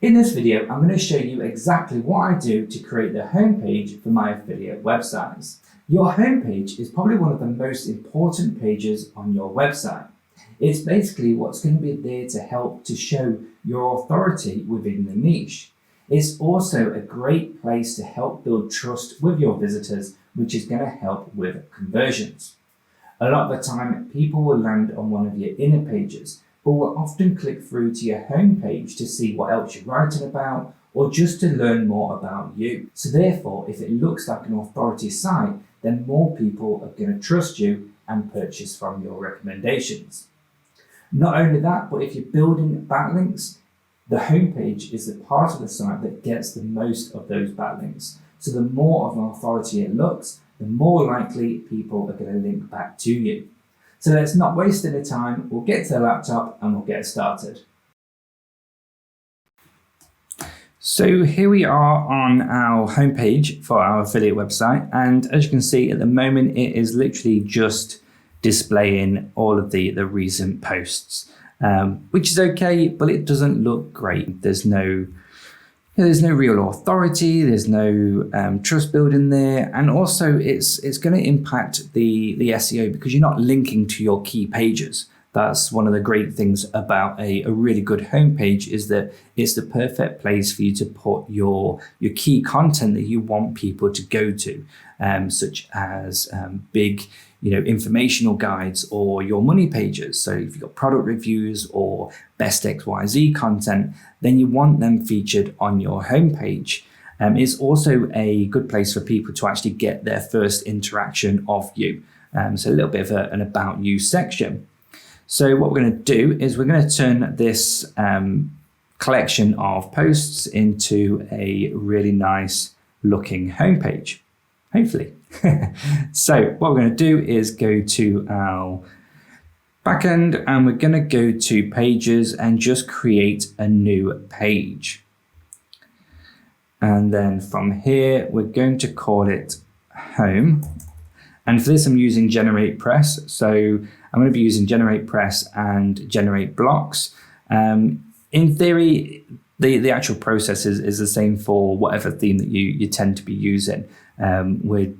In this video, I'm going to show you exactly what I do to create the homepage for my affiliate websites. Your homepage is probably one of the most important pages on your website. It's basically what's going to be there to help to show your authority within the niche. It's also a great place to help build trust with your visitors, which is going to help with conversions. A lot of the time, people will land on one of your inner pages, but will often click through to your homepage to see what else you're writing about or just to learn more about you. So therefore, if it looks like an authority site, then more people are going to trust you and purchase from your recommendations. Not only that, but if you're building backlinks, the homepage is the part of the site that gets the most of those backlinks. So the more of an authority it looks, the more likely people are going to link back to you. So let's not waste any time. We'll get to the laptop and we'll get started. So here we are on our homepage for our affiliate website. And as you can see at the moment, it is literally just displaying all of the recent posts, which is okay, but it doesn't look great. There's no real authority, there's no trust building there, and also it's going to impact the SEO because you're not linking to your key pages. That's one of the great things about a really good homepage, is that it's the perfect place for you to put your key content that you want people to go to, such as big informational guides or your money pages. So if you've got product reviews or best XYZ content, then you want them featured on your homepage. It's also a good place for people to actually get their first interaction of you. So a little bit of an about you section. So what we're going to do is we're going to turn this collection of posts into a really nice looking homepage, hopefully. So what we're going to do is go to our backend and we're going to go to pages and just create a new page. And then from here, we're going to call it home. And for this, I'm using GeneratePress. So I'm going to be using GeneratePress and GenerateBlocks. In theory, the actual process is the same for whatever theme that you tend to be using. We're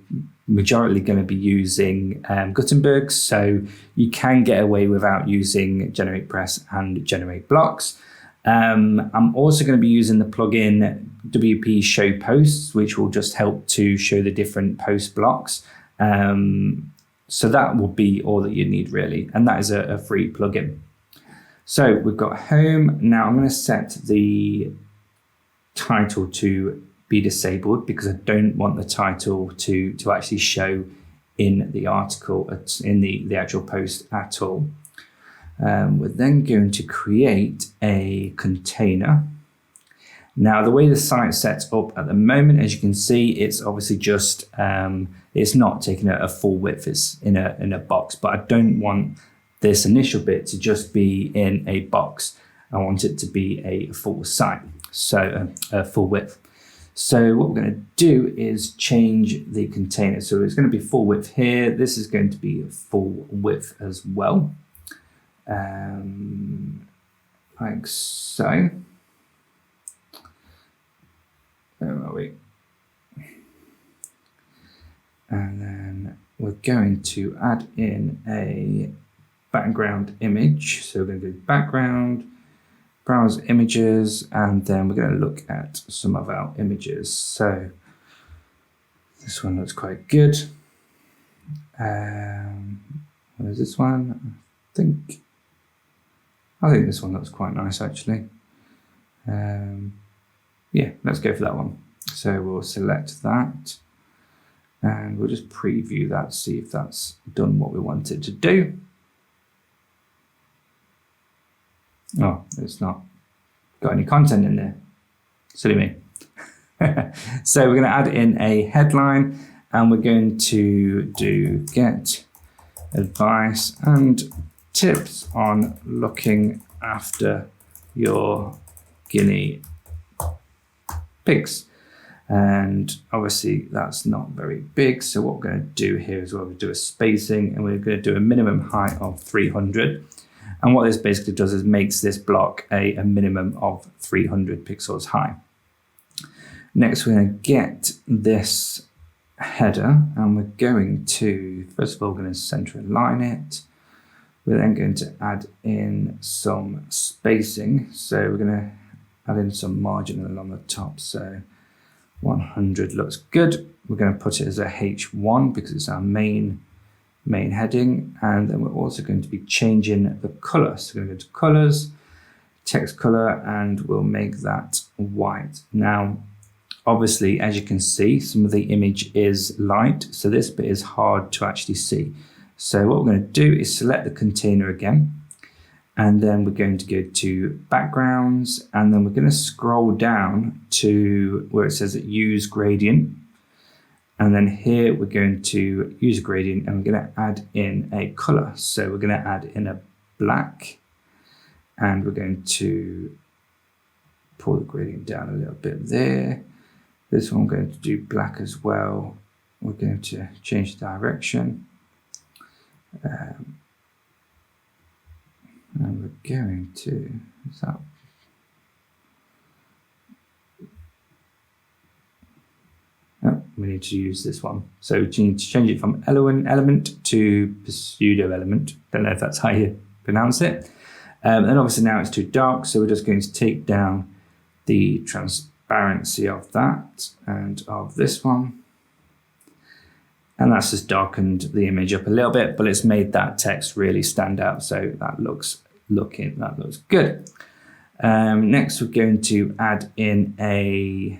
majority going to be using Gutenberg, so you can get away without using GeneratePress and GenerateBlocks. I'm also going to be using the plugin WP Show Posts, which will just help to show the different post blocks. So that will be all that you need really, and that is a free plugin. So we've got home. Now I'm going to set the title to be disabled because I don't want the title to actually show in the article, in the actual post at all. We're then going to create a container. Now, the way the site sets up at the moment, as you can see, it's obviously just, it's not taking a full width, it's in a box, but I don't want this initial bit to just be in a box. I want it to be a full site, so a full width. So what we're going to do is change the container. So it's going to be full width here. This is going to be full width as well, like so. Where are we? And then we're going to add in a background image. So we're going to do background, browse images, and then we're going to look at some of our images. So this one looks quite good. What is this one? I think this one looks quite nice actually. Yeah, let's go for that one. So we'll select that and we'll just preview that, see if that's done what we want it to do. Oh, it's not got any content in there. Silly me. So we're going to add in a headline and we're going to do get advice and tips on looking after your guinea pigs. And obviously that's not very big. So what we're going to do here is we'll do a spacing and we're going to do a minimum height of 300. And what this basically does is makes this block a minimum of 300 pixels high. Next, we're going to get this header, and we're going to, first of all, we're going to center align it. We're then going to add in some spacing. So we're going to add in some margin along the top. So 100 looks good. We're going to put it as a H1 because it's our main heading. And then we're also going to be changing the color. So we're going to go to colors, text color, and we'll make that white. Now, obviously, as you can see, some of the image is light. So this bit is hard to actually see. So what we're going to do is select the container again, and then we're going to go to backgrounds, and then we're going to scroll down to where it says use gradient. And then here we're going to use a gradient, and we're going to add in a color. So we're going to add in a black, and we're going to pull the gradient down a little bit there. This one we're going to do black as well. We're going to change the direction. And we're going to, we need to use this one. So we need to change it from element to pseudo element. Don't know if that's how you pronounce it. And obviously now it's too dark, so we're just going to take down the transparency of that and of this one. And that's just darkened the image up a little bit, but it's made that text really stand out. So that looks good. Next, we're going to add in a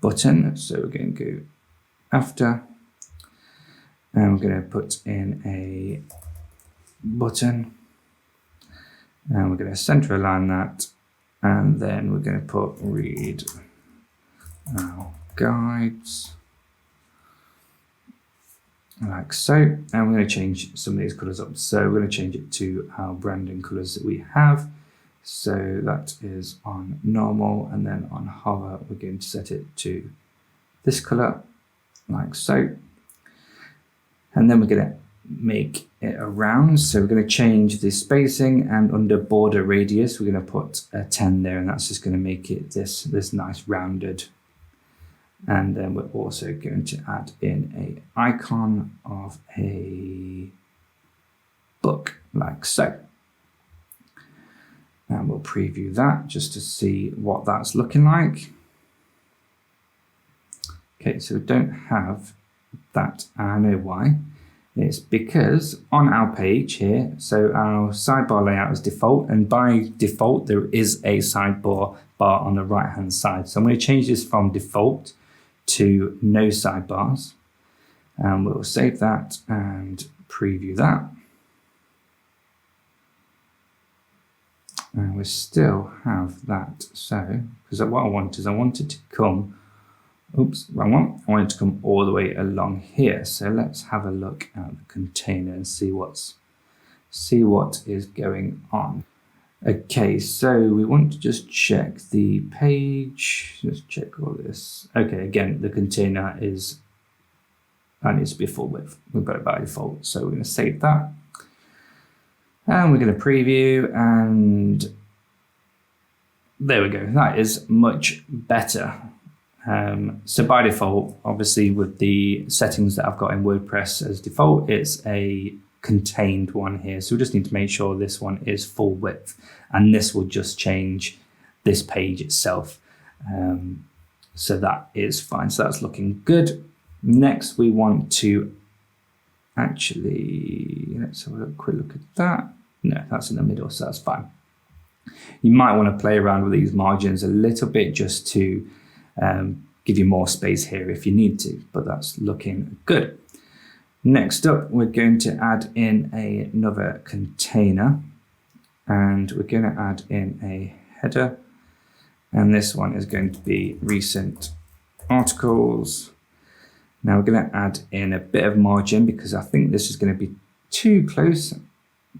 button. So we're going to go after, and we're going to put in a button, and we're going to center align that. And then we're going to put read our guides. Like so, and we're going to change some of these colors up. So we're going to change it to our branding colors that we have. So that is on normal, and then on hover, we're going to set it to this color, like so. And then we're going to make it around. So we're going to change the spacing, and under border radius, we're going to put a 10 there, and that's just going to make it this nice rounded. And then we're also going to add in an icon of a book, like so. And we'll preview that just to see what that's looking like. Okay, so we don't have that. I know why. It's because on our page here, so our sidebar layout is default, and by default, there is a sidebar bar on the right-hand side. So I'm going to change this from default to no sidebars, and we'll save that and preview that. And we still have that. So, because what I want is I want it to come, oops, wrong one. I want it to come all the way along here. So let's have a look at the container and see what is going on. Okay, so we want to just check the page. Let's check all this. Okay, again, the container needs to be full width. We've got it by default, so we're going to save that. And we're going to preview, and there we go. That is much better. So by default, obviously with the settings that I've got in WordPress as default, it's a contained one here. So we just need to make sure this one is full width, and this will just change this page itself. So that is fine. So that's looking good. Next, we want to actually, let's have a quick look at that. No, that's in the middle, so that's fine. You might want to play around with these margins a little bit just to give you more space here if you need to, but that's looking good. Next up, we're going to add in another container, and we're going to add in a header, and this one is going to be recent articles. Now we're going to add in a bit of margin because I think this is going to be too close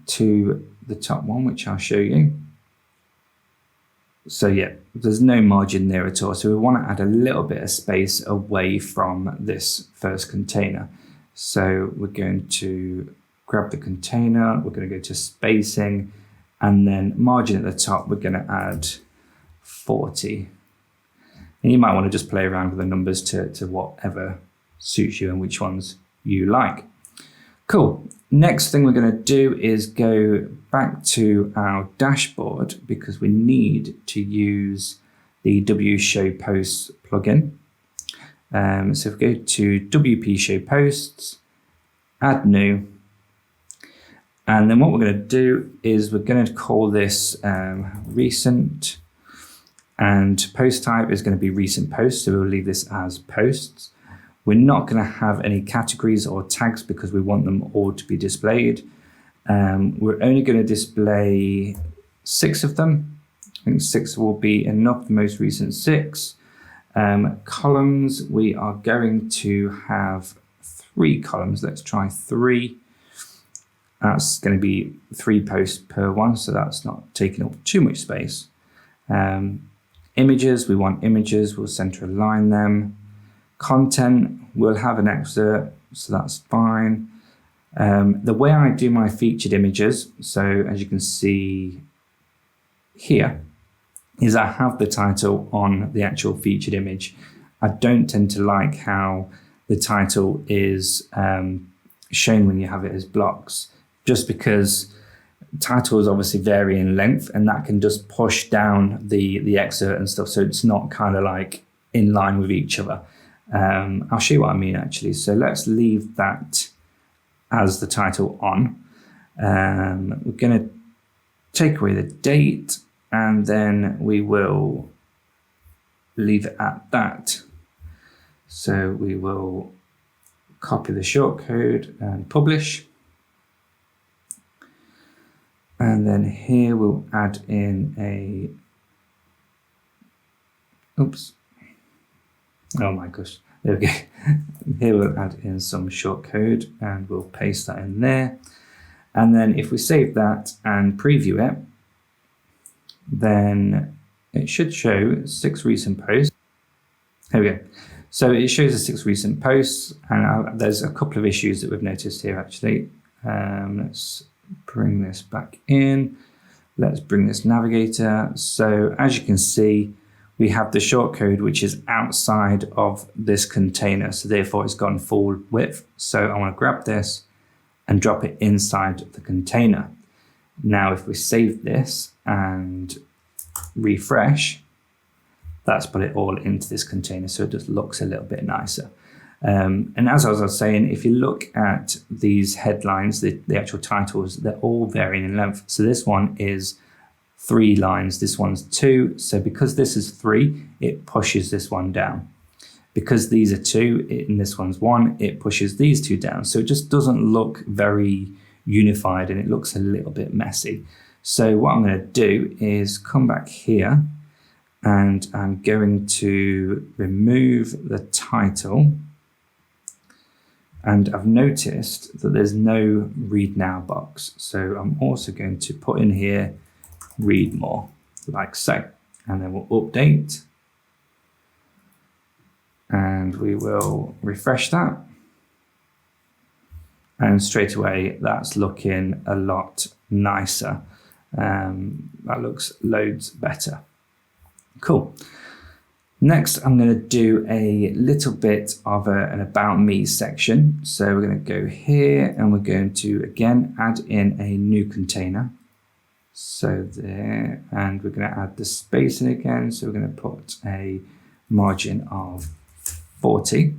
to the top one, which I'll show you. So yeah, there's no margin there at all. So we want to add a little bit of space away from this first container. So we're going to grab the container, we're going to go to spacing, And then margin at the top, we're going to add 40. And you might want to just play around with the numbers to whatever suits you and which ones you like. Cool. Next thing we're going to do is go back to our dashboard because we need to use the W Show Posts plugin. So if we go to WP Show Posts, add new, and then what we're going to do is we're going to call this recent, and post type is going to be recent posts, so we'll leave this as posts. We're not going to have any categories or tags because we want them all to be displayed. We're only going to display 6 of them. I think 6 will be enough, the most recent 6. Columns, we are going to have 3 columns. Let's try 3. That's going to be 3 posts per one, so that's not taking up too much space. Images, we want images, we'll center align them. Content, we'll have an excerpt, so that's fine. The way I do my featured images, so as you can see here, is I have the title on the actual featured image. I don't tend to like how the title is shown when you have it as blocks, just because titles obviously vary in length and that can just push down the excerpt and stuff, so it's not kind of like in line with each other. I'll show you what I mean actually. So let's leave that as the title on. We're going to take away the date and then we will leave it at that. So we will copy the shortcode and publish. And then here we'll add in oops. Oh my gosh, there we go. Here we'll add in some shortcode and we'll paste that in there. And then if we save that and preview it, then it should show 6 recent posts. There we go. So it shows the 6 recent posts, and there's a couple of issues that we've noticed here actually. Let's bring this back in. Let's bring this navigator. So as you can see, we have the shortcode which is outside of this container, so therefore it's gone full width. So I want to grab this and drop it inside the container. Now if we save this and refresh, that's put it all into this container, so it just looks a little bit nicer. And as I was saying, if you look at these headlines, the actual titles, they're all varying in length. So this one is 3 lines, this one's 2. So because this is 3, it pushes this one down. Because these are 2 and this one's 1, it pushes these 2 down. So it just doesn't look very unified and it looks a little bit messy. So what I'm going to do is come back here and I'm going to remove the title. And I've noticed that there's no read now box. So I'm also going to put in here read more, like so. And then we'll update. And we will refresh that. And straight away, that's looking a lot nicer. That looks loads better. Cool. Next, I'm going to do a little bit of an About Me section. So we're going to go here and we're going to, again, add in a new container. So there, and we're going to add the spacing again. So we're going to put a margin of 40.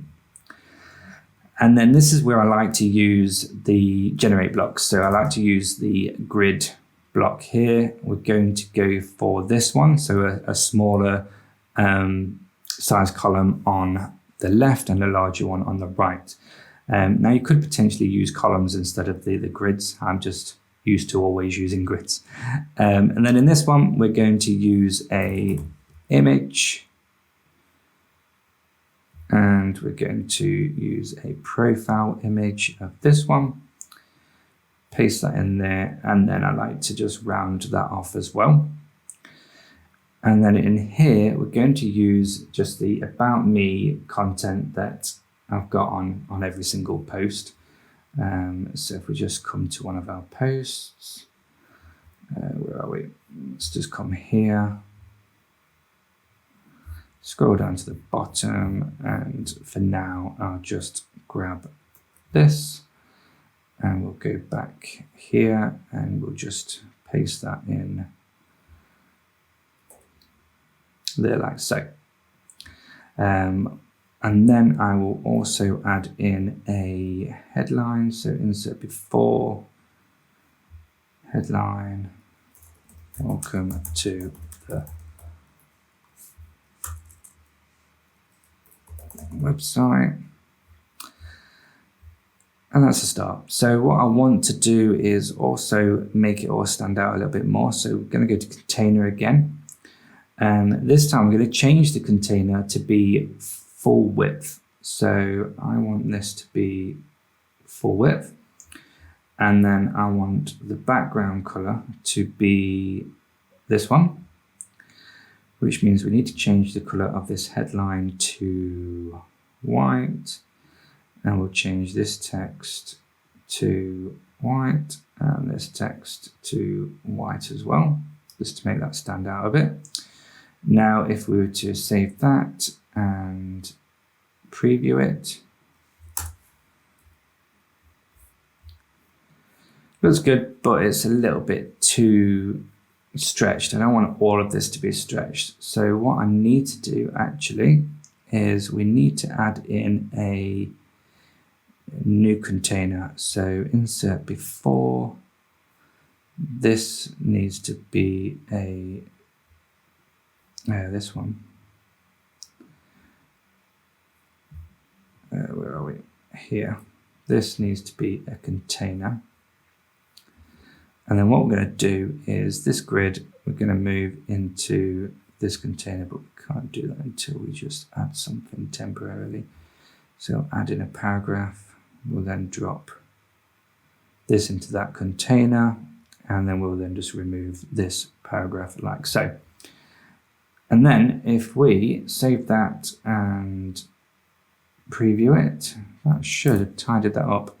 And then this is where I like to use the generate blocks. So I like to use the grid block here. We're going to go for this one. So a smaller size column on the left and a larger one on the right. Now you could potentially use columns instead of the grids. I'm just used to always using grids. And then in this one, we're going to use a image. And we're going to use a profile image of this one. Paste that in there. And then I like to just round that off as well. And then in here, we're going to use just the About Me content that I've got on every single post. So if we just come to one of our posts Where are we? Let's just come here. Scroll down to the bottom, and for now, I'll just grab this and we'll go back here and we'll just paste that in there like so. And then I will also add in a headline. So insert before headline, welcome to the website. And that's a start. So what I want to do is also make it all stand out a little bit more. So we're going to go to container again. This time we're going to change the container to be full width. So I want this to be full width. And then I want the background color to be this one, which means we need to change the color of this headline to white. And we'll change this text to white and this text to white as well, just to make that stand out a bit. Now, if we were to save that and preview it, looks good, but it's a little bit too stretched. I don't want all of this to be stretched. So what I need to do actually is we need to add in a new container. So insert before, this needs to be a this one. Where are we? Here. This needs to be a container. And then what we're going to do is this grid, we're going to move into this container, but we can't do that until we just add something temporarily. So add in a paragraph, we'll then drop this into that container, and then we'll then just remove this paragraph like so. And then if we save that and preview it, that should have tidied that up.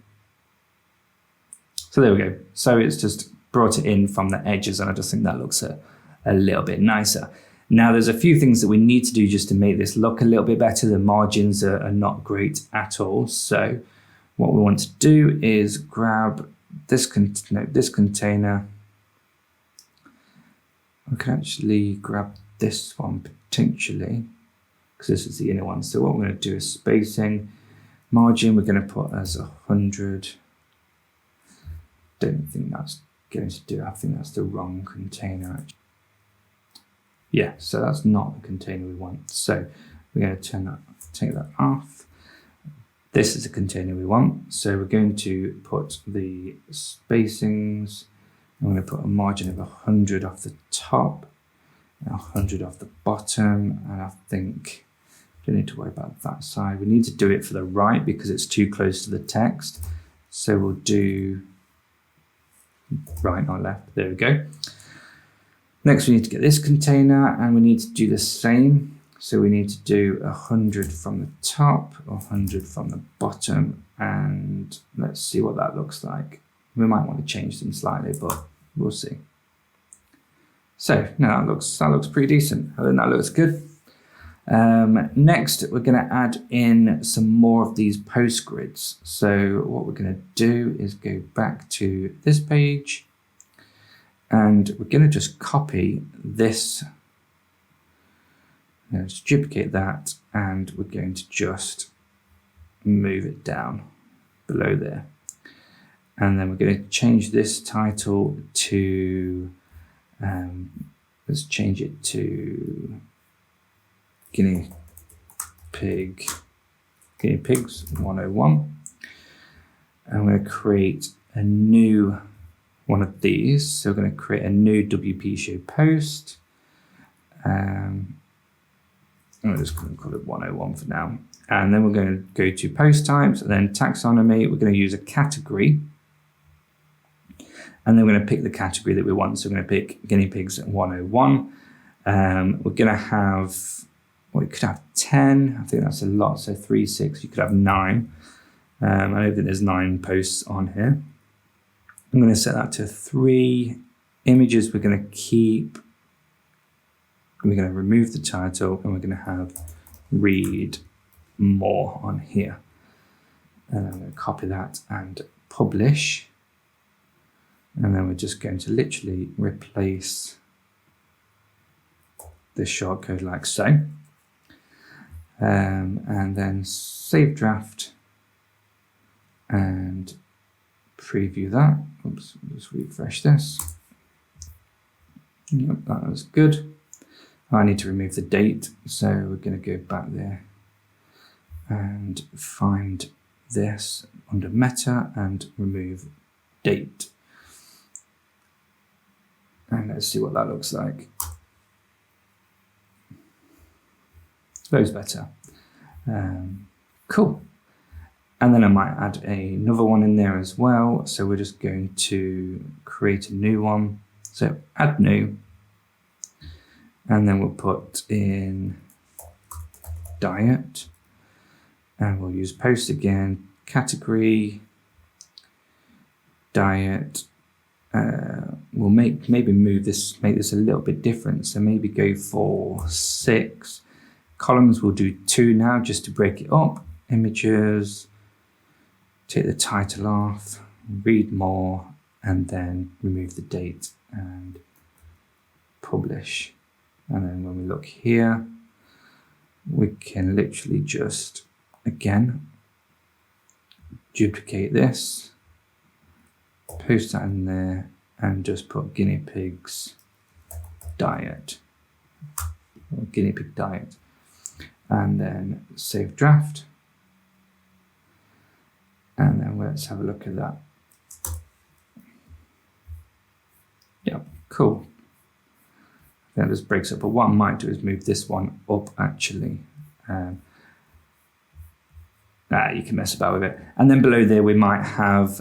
So there we go. So it's just brought it in from the edges, and I just think that looks a little bit nicer. Now there's a few things that we need to do just to make this look a little bit better. The margins are not great at all. So what we want to do is grab this container. I can actually grab this one potentially, because this is the inner one. So what we're going to do is spacing, margin, we're going to put as 100. Don't think that's going to do it. I think that's the wrong container actually. Yeah, so that's not the container we want. So we're going to take that off. This is the container we want. So we're going to put the spacings. I'm going to put a margin of 100 off the top, and 100 off the bottom. And I think don't need to worry about that side. We need to do it for the right because it's too close to the text. So we'll do right, not left. There we go. Next, we need to get this container, and we need to do the same. So we need to do 100 from the top, 100 from the bottom, and let's see what that looks like. We might want to change them slightly, but we'll see. So now that looks pretty decent. I think that looks good. Next, we're going to add in some more of these post grids. So what we're going to do is go back to this page, and we're going to just copy this. Let's duplicate that, and we're going to just move it down below there. And then we're going to change this title to, let's change it to Guinea Pigs 101. I'm going to create a new one of these. So we're going to create a new WP show post. I'm just going to call it 101 for now. And then we're going to go to post types, and then taxonomy. We're going to use a category. And then we're going to pick the category that we want. So we're going to pick Guinea Pigs 101. We're going to have, well, we could have 10. I think that's a lot. So 3, 6, you could have 9. I don't think there's 9 posts on here. I'm going to set that to 3 Images, we're going to remove the title, and we're going to have read more on here. And I'm going to copy that and publish. And then we're just going to literally replace this shortcode like so. And then save draft and preview that. Oops, just refresh this. Yep, that was good. I need to remove the date, so we're going to go back there and find this under meta and remove date. And let's see what that looks like. Loads better. Cool. And then I might add another one in there as well. So we're just going to create a new one. So add new. And then we'll put in diet. And we'll use post again. Category. Diet. We'll maybe make this a little bit different. So maybe go for 6. Columns we'll do 2 now just to break it up. Images, take the title off, read more, and then remove the date and publish. And then when we look here, we can literally just, again, duplicate this, post that in there, and just put guinea pigs diet, or guinea pig diet. And then save draft. And then let's have a look at that. Yeah, cool. That just breaks up. But what I might do is move this one up actually. You can mess about with it. And then below there we might have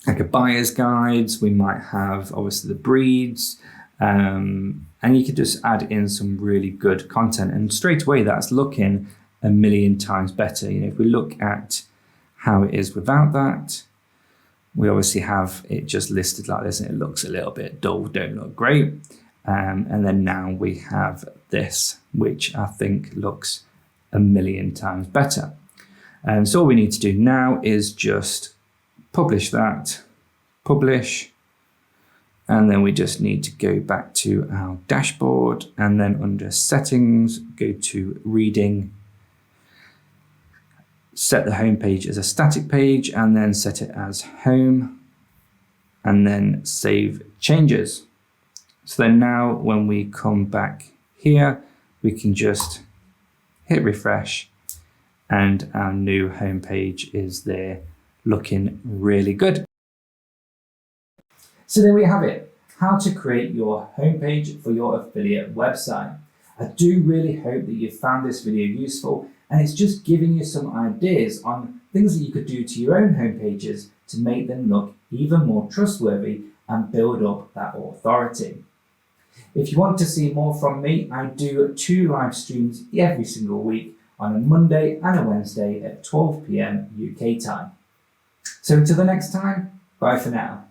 like a buyer's guides. We might have obviously the breeds. And you could just add in some really good content, and straight away that's looking a million times better. You know, if we look at how it is without that, we obviously have it just listed like this, and it looks a little bit dull, don't look great. And then now we have this, which I think looks a million times better. So all we need to do now is just publish that, publish. And then we just need to go back to our dashboard, and then under settings, go to reading, set the home page as a static page, and then set it as home, and then save changes. So then now when we come back here, we can just hit refresh, and our new home page is there looking really good. So there we have it, how to create your homepage for your affiliate website. I do really hope that you found this video useful, and it's just giving you some ideas on things that you could do to your own homepages to make them look even more trustworthy and build up that authority. If you want to see more from me, I do 2 live streams every single week on a Monday and a Wednesday at 12 PM UK time. So until the next time, bye for now.